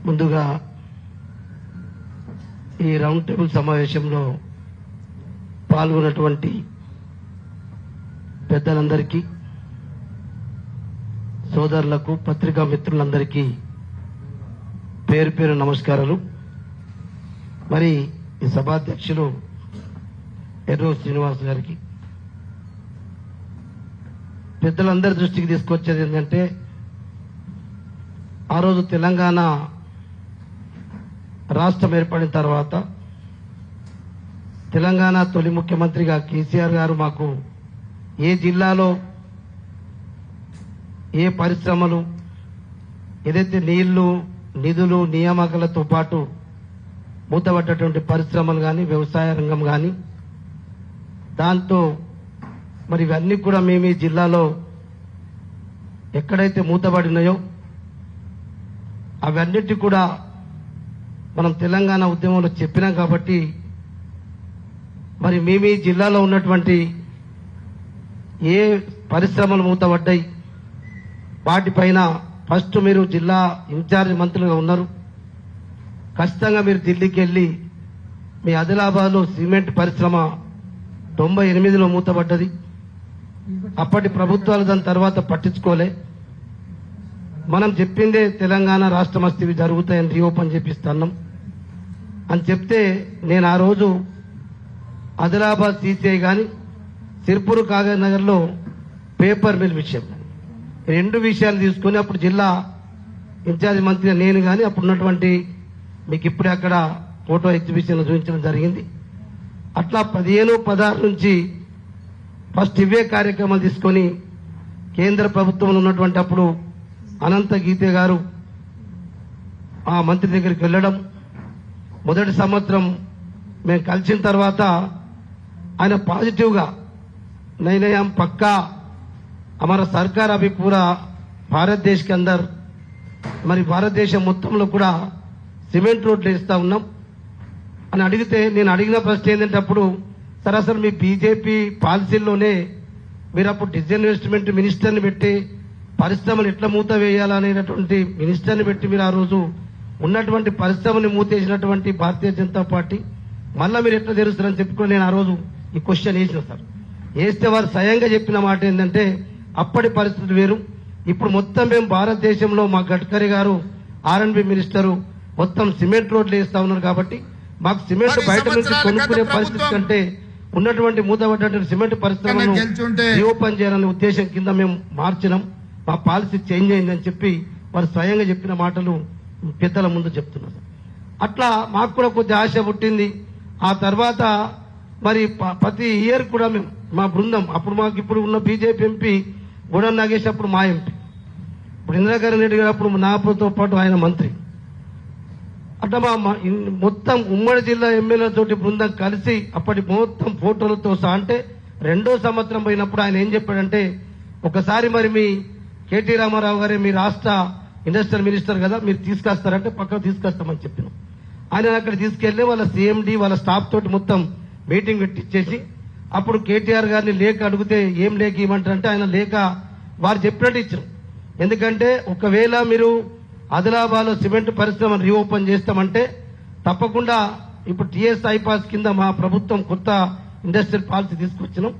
ముందుగా ఈ round table సమావేశంలో పాల్గొన్నటువంటి పెద్దలందరికీ, సోదరులకు, పత్రికా మిత్రులందరికీ పేరు పేరు నమస్కారాలు. మరి ఈ సభాధ్యక్షులు ఎర్రో శ్రీనివాస్ గారికి పెద్దలందరి దృష్టికి తీసుకొచ్చేది ఏంటంటే, ఆ రోజు తెలంగాణ రాష్ట్రం ఏర్పడిన తర్వాత తెలంగాణ తొలి ముఖ్యమంత్రిగా కేసీఆర్ గారు మాకు ఏ జిల్లాలో ఏ పరిశ్రమలు, ఏదైతే నీళ్లు, నిధులు, నియామకాలతో పాటు మూతపడ్డటువంటి పరిశ్రమలు కానీ, వ్యవసాయ రంగం కానీ, దాంతో మరి ఇవన్నీ కూడా మేము ఈ జిల్లాలో ఎక్కడైతే మూతపడినాయో అవన్నిటి కూడా మనం తెలంగాణ ఉద్యమంలో చెప్పినాం. కాబట్టి మరి మేము ఈ జిల్లాలో ఉన్నటువంటి ఏ పరిశ్రమలు మూతపడ్డాయి వాటిపైన ఫస్ట్ మీరు జిల్లా ఇన్ఛార్జ్ మంత్రులుగా ఉన్నారు, ఖచ్చితంగా మీరు ఢిల్లీకి వెళ్ళి మీ ఆదిలాబాద్లో సిమెంట్ పరిశ్రమ 98లో మూతపడ్డది. అప్పటి ప్రభుత్వాలు దాని తర్వాత పట్టించుకోలే. మనం చెప్పిందే తెలంగాణ రాష్ట్ర మస్తీవి జరుగుతాయని రీఓపెన్ చేపిస్తున్నాం అని చెప్తే, నేను ఆ రోజు ఆదిలాబాద్ సిసిఐ కానీ, సిర్పూర్ కాగజ్ నగర్లో పేపర్ మిల్ విషయం, రెండు విషయాలు తీసుకుని అప్పుడు జిల్లా ఇన్ఛార్జ్ మంత్రి నేను కానీ అప్పుడు ఉన్నటువంటి మీకు ఇప్పుడే అక్కడ ఫోటో ఎగ్జిబిషన్ చూపించడం జరిగింది. అట్లా 15-16 నుంచి ఫస్ట్ ఇవే కార్యక్రమాలు తీసుకొని కేంద్ర ప్రభుత్వంలో ఉన్నటువంటి అప్పుడు అనంత గీతే గారు ఆ మంత్రి దగ్గరికి వెళ్ళడం, మొదటి సంవత్సరం మేము కలిసిన తర్వాత ఆయన పాజిటివ్గా నైనయం పక్కా हमारा सरकार अभी पूरा भारत देश के अंदर మరి భారతదేశం మొత్తంలో కూడా సిమెంట్ రోడ్లు వేస్తా ఉన్నాం అని అడిగితే, నేను అడిగిన ప్రశ్న ఏంటంటే అప్పుడు సరే అసలు మీ బీజేపీ పాలసీల్లోనే మీరు అప్పుడు డిస్ఇన్వెస్ట్మెంట్ మినిస్టర్ని పెట్టి పరిశ్రమలు ఎట్లా మూత వేయాలనేటువంటి మినిస్టర్ని పెట్టి మీరు ఆ రోజు ఉన్నటువంటి పరిశ్రమని మూతేసినటువంటి భారతీయ జనతా పార్టీ మళ్ళా మీరు ఎట్లా తెరుస్తారని చెప్పుకొని నేను ఆ రోజు ఈ క్వశ్చన్ వేసిన సార్. వేస్తే వారు స్వయంగా చెప్పిన మాట ఏంటంటే, అప్పటి పరిస్థితి వేరు, ఇప్పుడు మొత్తం మేము భారతదేశంలో మా గడ్కరీ గారు R&B మినిస్టరు మొత్తం సిమెంట్ రోడ్లు వేస్తా ఉన్నారు కాబట్టి మాకు సిమెంట్ బయట నుంచి కొనుక్కునే పరిస్థితి కంటే ఉన్నటువంటి మూతపడ్డటువంటి సిమెంట్ పరిశ్రమను రీఓపెన్ చేయాలనే ఉద్దేశం కింద మేము మార్చినాం, మా పాలసీ చేంజ్ అయిందని చెప్పి వారు స్వయంగా చెప్పిన మాటలు పెద్దల ముందు చెప్తున్నారు. అట్లా మాకు కూడా కొద్ది ఆశ పుట్టింది. ఆ తర్వాత మరి ప్రతి ఇయర్ కూడా మేము మా బృందం, అప్పుడు మాకు ఇప్పుడు ఉన్న బీజేపీ ఎంపీ గూడెం నాగేష్ అప్పుడు మా ఎంపీ, ఇప్పుడు ఇందిరాకరణ్ రెడ్డి గారు అప్పుడు నాతో పాటు ఆయన మంత్రి, అట్లా మా మొత్తం ఉమ్మడి జిల్లా ఎమ్మెల్యేలతోటి బృందం కలిసి అప్పటి మొత్తం ఫోటోలతో సహా, అంటే 2వ సంవత్సరం పోయినప్పుడు ఆయన ఏం చెప్పాడంటే, ఒకసారి మరి మీ కేటీ రామారావు గారే మీ రాష్ట్ర ఇండస్ట్రియల్ మినిస్టర్ కదా, మీరు తీసుకొస్తారంటే పక్కకు తీసుకొస్తామని చెప్పినాం. ఆయన అక్కడ తీసుకెళ్లి వాళ్ళ CMD వాళ్ళ స్టాఫ్ తోటి మొత్తం మీటింగ్ పెట్టించేసి, అప్పుడు కేటీఆర్ గారిని లేఖ అడిగితే ఏం లేఖ ఇవ్వమంటారంటే ఆయన లేఖ వారు చెప్పినట్టు ఇచ్చారు. ఎందుకంటే ఒకవేళ మీరు ఆదిలాబాద్లో సిమెంట్ పరిశ్రమను రీఓపెన్ చేస్తామంటే తప్పకుండా ఇప్పుడు TS ఐపాస్ కింద మా ప్రభుత్వం కొత్త ఇండస్ట్రియల్ పాలసీ తీసుకొచ్చినాం.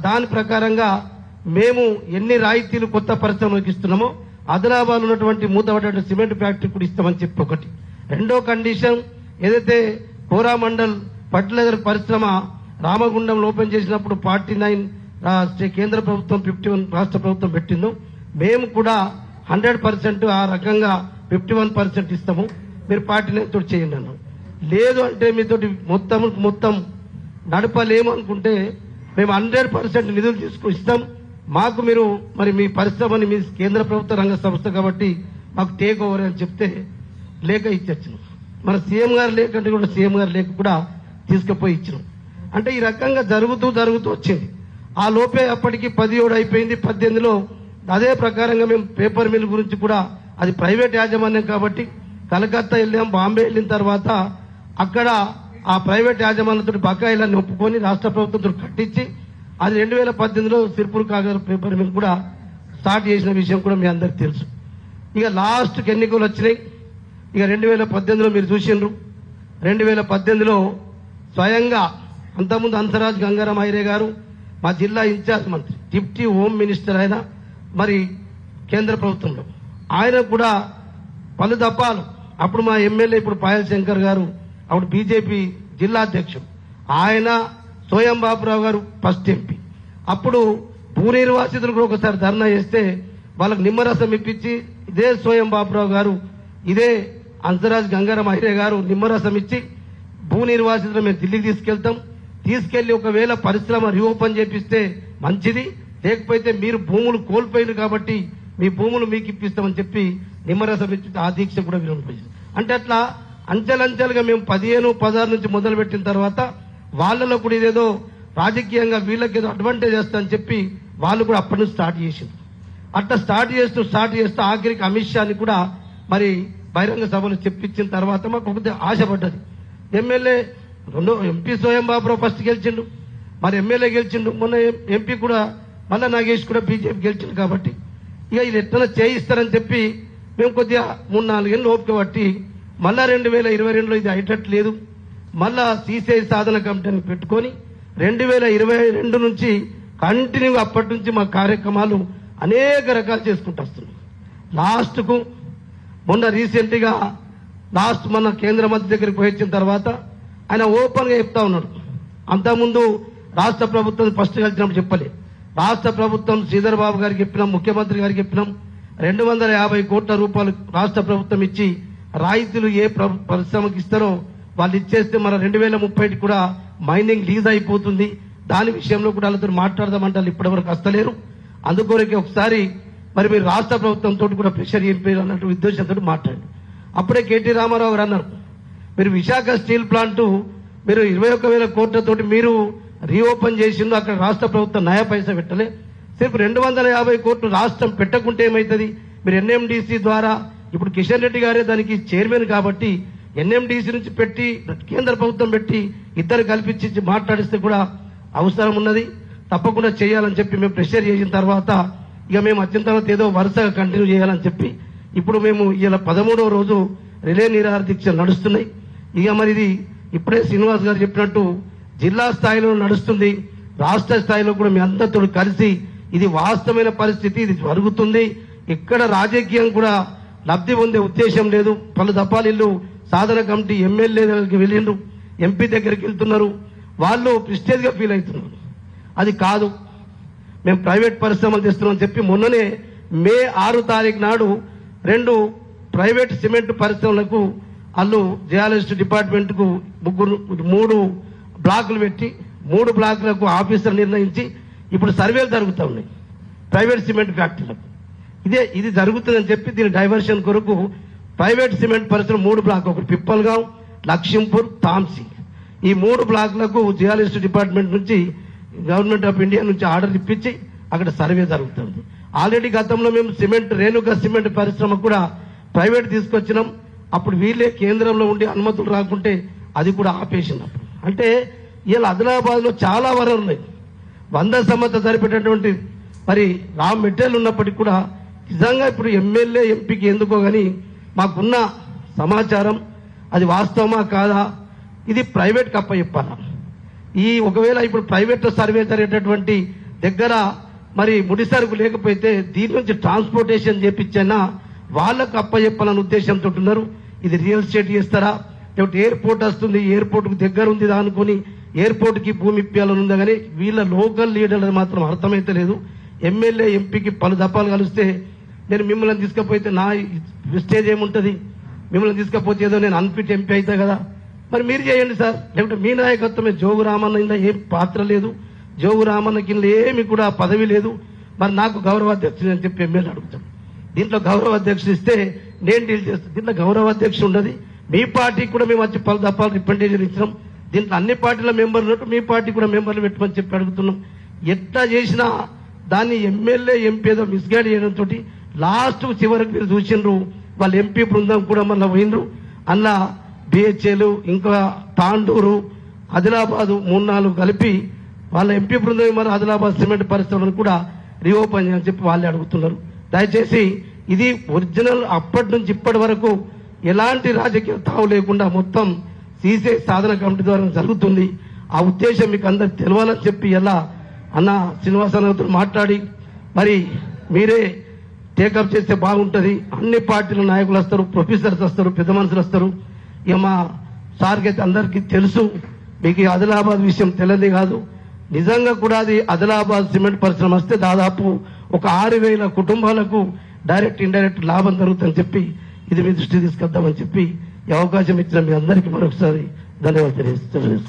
దాని ప్రకారంగా మేము ఎన్ని రాయితీలు కొత్త పరిశ్రమలకు ఇస్తున్నామో ఆదిలాబాద్ ఉన్నటువంటి మూతపడ్డ సిమెంట్ ఫ్యాక్టరీ కూడా ఇస్తామని చెప్పి ఒకటి. రెండో కండిషన్, ఏదైతే కోరామండల్ ఫర్టిలైజర్ పరిశ్రమ రామగుండంలో ఓపెన్ చేసినప్పుడు 49 కేంద్ర ప్రభుత్వం 51 రాష్ట్ర ప్రభుత్వం పెట్టిందో, మేము కూడా 100% ఆ రకంగా 51% ఇస్తాము, మీరు 49 తోటి చేయండి అన్నాం. లేదు అంటే మీతోటి మొత్తం నడపలేము అనుకుంటే మేము 100% నిధులు తీసుకుని ఇస్తాం, మాకు మీరు మరి మీ పరిశ్రమని మీ కేంద్ర ప్రభుత్వ రంగ సంస్థ కాబట్టి మాకు టేక్ ఓవర్ అని చెప్తే లేఖ ఇచ్చాను. మన సీఎం గారు లేఖ అంటే కూడా సీఎం గారు లేఖ కూడా తీసుకుపోయి ఇచ్చినాం. అంటే ఈ రకంగా జరుగుతూ వచ్చింది. ఆ లోపే అప్పటికి 17 అయిపోయింది. 18లో అదే ప్రకారంగా మేము పేపర్ మిల్ గురించి కూడా, అది ప్రైవేట్ యాజమాన్యం కాబట్టి కలకత్తా వెళ్ళాం, బాంబే వెళ్ళిన తర్వాత అక్కడ ఆ ప్రైవేట్ యాజమాన్యంతో బకాయిలన్నీ ఒప్పుకొని రాష్ట్ర ప్రభుత్వంతో కట్టించి అది 2018లో సిర్పూర్ కాగజ్ పేపర్ మిల్ కూడా స్టార్ట్ చేసిన విషయం కూడా మీ అందరికి తెలుసు. ఇక లాస్ట్కి ఎన్నికలు వచ్చినాయి. ఇక 2018లో మీరు చూసిండ్రు. 2018లో స్వయంగా అంతకుముందు హంసరాజ్ గంగారాం ఐరే గారు మా జిల్లా ఇన్ఛార్జ్ మంత్రి, డిప్యూటీ హోమ్ మినిస్టర్ ఆయన మరి కేంద్ర ప్రభుత్వంలో, ఆయన కూడా పలు దఫాలు అప్పుడు మా ఎమ్మెల్యే ఇప్పుడు పాయల్ శంకర్ గారు అప్పుడు బీజేపీ జిల్లా అధ్యక్షుడు, ఆయన సోయం బాబురావు గారు ఫస్ట్ ఎంపీ, అప్పుడు భూ నిర్వాసితులు కూడా ఒకసారి ధర్నా చేస్తే వాళ్ళకు నిమ్మరసం ఇప్పించి ఇదే సోయం బాబురావు గారు ఇదే హంసరాజ్ గంగారాం ఐరే గారు నిమ్మరసం ఇచ్చి భూ నిర్వాసితులు మేము ఢిల్లీకి తీసుకెళ్లి ఒకవేళ పరిశ్రమ రీఓపెన్ చేపిస్తే మంచిది, లేకపోతే మీరు భూములు కోల్పోయారు కాబట్టి మీ భూములు మీకు ఇప్పిస్తామని చెప్పి నిమ్మరసం ఇచ్చి ఆ దీక్ష కూడా విరమించింది. అంటే అట్లా అంచెలంచెలుగా మేము 15-16 నుంచి మొదలు పెట్టిన తర్వాత వాళ్ళలో కూడా ఇదేదో రాజకీయంగా వీళ్ళకి ఏదో అడ్వాంటేజ్ వస్తుందని చెప్పి వాళ్ళు కూడా అప్పటి నుంచి స్టార్ట్ చేసింది. అట్లా స్టార్ట్ చేస్తూ ఆఖరికి అమిత్ షాని కూడా మరి బహిరంగ సభలు చెప్పించిన తర్వాత మాకు ఒక ఆశపడ్డది. ఎమ్మెల్యే ఎంపీ స్వయం బాబురావు ఫస్ట్ గెలిచిండు, మరి ఎమ్మెల్యే గెలిచిండు, మొన్న ఎంపీ కూడా మళ్ళా నాగేష్ కూడా బీజేపీ గెలిచిండు. కాబట్టి ఇక ఇది ఎట్లా చేయిస్తారని చెప్పి మేము కొద్దిగా 3-4 ఏళ్ళు ఓపిక పట్టి మళ్ళా 2022లో ఇది అయ్యేటట్లేదు, మళ్ళా సిసిఐ సాధన కమిటీని పెట్టుకొని 2022 నుంచి కంటిన్యూగా అప్పటి నుంచి మా కార్యక్రమాలు అనేక రకాలు చేసుకుంటూ వస్తున్నాం. లాస్ట్కు మొన్న రీసెంట్గా మన కేంద్ర మంత్రి దగ్గరికి పోయి వచ్చిన తర్వాత ఆయన ఓపెన్గా చెప్తా ఉన్నాడు. అంతకుముందు రాష్ట్ర ప్రభుత్వం ఫస్ట్ కలిసినప్పుడు చెప్పలేదు. రాష్ట్ర ప్రభుత్వం శ్రీధర్ బాబు గారికి చెప్పినాం, ముఖ్యమంత్రి గారికి చెప్పినాం, 250 కోట్ల రూపాయలు రాష్ట్ర ప్రభుత్వం ఇచ్చి రాయితీలు ఏ పరిశ్రమకి ఇస్తారో వాళ్ళు ఇచ్చేస్తే మన 2030 కూడా మైనింగ్ లీజ్ అయిపోతుంది, దాని విషయంలో కూడా వాళ్ళతో మాట్లాడదామంటే ఇప్పటి వరకు వస్తలేరు. అందుకొరకే ఒకసారి మరి మీరు రాష్ట్ర ప్రభుత్వంతో కూడా ప్రెషర్ చేయాలి అన్నట్టు ఉద్దేశంతో మాట్లాడండి. అప్పుడే కేటీ రామారావు గారు అన్నారు, మీరు విశాఖ స్టీల్ ప్లాంట్ మీరు 21,000 కోట్లతోటి మీరు రీఓపెన్ చేసిండు, అక్కడ రాష్ట్ర ప్రభుత్వం నయా పైసా పెట్టలే, సిర్ఫ్ 250 కోట్లు రాష్ట్రం పెట్టకుంటే ఏమవుతుంది, మీరు ఎన్ఎండిసి ద్వారా ఇప్పుడు కిషన్ రెడ్డి గారే దానికి చైర్మన్ కాబట్టి ఎన్ఎండిసి నుంచి పెట్టి కేంద్ర ప్రభుత్వం పెట్టి ఇద్దరు కల్పించి మాట్లాడిస్తే కూడా అవసరం ఉన్నది, తప్పకుండా చేయాలని చెప్పి మేము ప్రెషర్ చేసిన తర్వాత ఇక మేము వచ్చిన తర్వాత ఏదో వరుసగా కంటిన్యూ చేయాలని చెప్పి ఇప్పుడు మేము ఇలా 13వ రోజు రిలే నిరాహార దీక్ష నడుస్తున్నాయి. ఇక మరి ఇది ఇప్పుడే శ్రీనివాస్ గారు చెప్పినట్టు జిల్లా స్థాయిలో నడుస్తుంది, రాష్ట్ర స్థాయిలో కూడా మీ అందరితో కలిసి ఇది వాస్తవమైన పరిస్థితి, ఇది జరుగుతుంది. ఇక్కడ రాజకీయం కూడా లబ్ధి పొందే ఉద్దేశం లేదు. పలు దఫాలు సాధన కమిటీ ఎమ్మెల్యే దగ్గరికి వెళ్ళిండ్రు, ఎంపీ దగ్గరికి వెళ్తున్నారు, వాళ్ళు ప్రిస్టేజ్ గా ఫీల్ అవుతున్నారు. అది కాదు, మేము ప్రైవేట్ పరిశ్రమలు తెస్తున్నామని చెప్పి మొన్ననే మే 6 తారీఖు నాడు 2 ప్రైవేట్ సిమెంట్ పరిశ్రమలకు వాళ్ళు జియాలజిస్ట్ డిపార్ట్మెంట్ కు 3 బ్లాకులు పెట్టి 3 బ్లాకులకు ఆఫీసర్లు నిర్ణయించి ఇప్పుడు సర్వేలు జరుగుతూ ఉన్నాయి ప్రైవేట్ సిమెంట్ ఫ్యాక్టరీలకు. ఇది జరుగుతుందని చెప్పి దీని డైవర్షన్ కొరకు ప్రైవేట్ సిమెంట్ పరిశ్రమ 3 బ్లాక్, ఒకటి పిప్పల్గావ్, లక్ష్మీపూర్, తాంసీ, ఈ 3 బ్లాకులకు జియాలజిస్ట్ డిపార్ట్మెంట్ నుంచి గవర్నమెంట్ ఆఫ్ ఇండియా నుంచి ఆర్డర్ ఇప్పించి అక్కడ సర్వే జరుగుతుంది. ఆల్రెడీ గతంలో మేము సిమెంట్ రేణుక సిమెంట్ పరిశ్రమ కూడా ప్రైవేట్ తీసుకొచ్చినాం, అప్పుడు వీళ్ళే కేంద్రంలో ఉండి అనుమతులు రాకుంటే అది కూడా ఆపేసినప్పుడు. అంటే ఇలా ఆదిలాబాద్ లో చాలా వనరులు ఉన్నాయి, 100 సంవత్సరాలు సరిపెట్టేటువంటి మరి రా మెటీరియల్ ఉన్నప్పటికీ కూడా నిజంగా ఇప్పుడు ఎమ్మెల్యే ఎంపీకి ఎందుకో గానీ మాకున్న సమాచారం అది వాస్తవమా కాదా, ఇది ప్రైవేట్ కప్ప చెప్పాలా. ఒకవేళ ఇప్పుడు ప్రైవేట్ లో సర్వే జరిగేటటువంటి దగ్గర మరి ముడి సరుకు లేకపోతే దీని నుంచి ట్రాన్స్పోర్టేషన్ చేపించైనా వాళ్ళకు అప్పచెప్పాలనే ఉద్దేశంతో ఉన్నారు. ఇది రియల్ ఎస్టేట్ చేస్తారా, లేకపోతే ఎయిర్పోర్ట్ వస్తుంది, ఎయిర్పోర్ట్ కు దగ్గర ఉంది అనుకుని ఎయిర్పోర్ట్ కి భూమి ఇప్పాలని ఉందా కానీ వీళ్ళ లోకల్ లీడర్లు మాత్రం అర్థమైతే లేదు. ఎమ్మెల్యే ఎంపీకి పలు దఫాలు కలిస్తే నేను మిమ్మల్ని తీసుకపోతే నా విస్టేజ్ ఏముంటది, మిమ్మల్ని తీసుకపోతే ఏదో నేను అన్ఫిట్ ఎంపీ అవుతా కదా, మరి మీరు చేయండి సార్, లేకపోతే మీ నాయకత్వమే. జోగు రామన్న ఇందులో ఏం పాత్ర లేదు, జోగు రామన్న కింద ఏమి కూడా పదవి లేదు, మరి నాకు గౌరవ అధ్యక్షుడు అని చెప్పి ఎమ్మెల్యే అడుగుతాడు. దీంట్లో గౌరవ అధ్యక్షుడు ఇస్తే నేను డీల్ చేస్తాను, దీంట్లో గౌరవ అధ్యక్షుడు ఉండదు. మీ పార్టీకి కూడా మేము వచ్చి పలు దఫాలు రిప్రజెంటేషన్ ఇచ్చినాం, దీంట్లో అన్ని పార్టీల మెంబర్లు ఉన్నట్టు మీ పార్టీ కూడా మెంబర్లు పెట్టమని చెప్పి అడుగుతున్నాం. ఎట్లా చేసినా దాన్ని ఎమ్మెల్యే ఎంపీ ఏదో మిస్గైడ్ చేయడంతో లాస్ట్ చివరికి మీరు చూసిండ్రు వాళ్ళ ఎంపీ బృందం కూడా మళ్ళీ పోయిండ్రు. అలా బిహెచ్ఏలు ఇంకా తాండూరు ఆదిలాబాద్ 3-4 కలిపి వాళ్ళ ఎంపీ బృందం మరి ఆదిలాబాద్ సిమెంట్ పరిశ్రమను కూడా రీఓపెన్ చేయని చెప్పి వాళ్ళే అడుగుతున్నారు. దయచేసి ఇది ఒరిజినల్ అప్పటి నుంచి ఇప్పటి వరకు ఎలాంటి రాజకీయ తావు లేకుండా మొత్తం సీసీ సాధన కమిటీ ద్వారా జరుగుతుంది. ఆ ఉద్దేశం మీకు అందరికి తెలవాలని చెప్పి ఎలా అన్న శ్రీనివాసరావుతో మాట్లాడి మరి మీరే టేకప్ చేస్తే బాగుంటుంది. అన్ని పార్టీల నాయకులు వస్తారు, ప్రొఫెసర్స్ వస్తారు, పెద్ద మనుషులు వస్తారు. ఇక మా సార్కి అయితే అందరికీ తెలుసు. మీకు ఈ ఆదిలాబాద్ విషయం తెలియదు కాదు. నిజంగా కూడా అది ఆదిలాబాద్ సిమెంట్ పరిశ్రమ వస్తే దాదాపు ఒక 6,000 కుటుంబాలకు డైరెక్ట్ ఇండైరెక్ట్ లాభం జరుగుతుందని చెప్పి ఇది మీ దృష్టి తీసుకొద్దామని చెప్పి ఈ అవకాశం ఇచ్చిన మీ అందరికీ మరొకసారి ధన్యవాదాలు తెలియజేస్తున్నాను.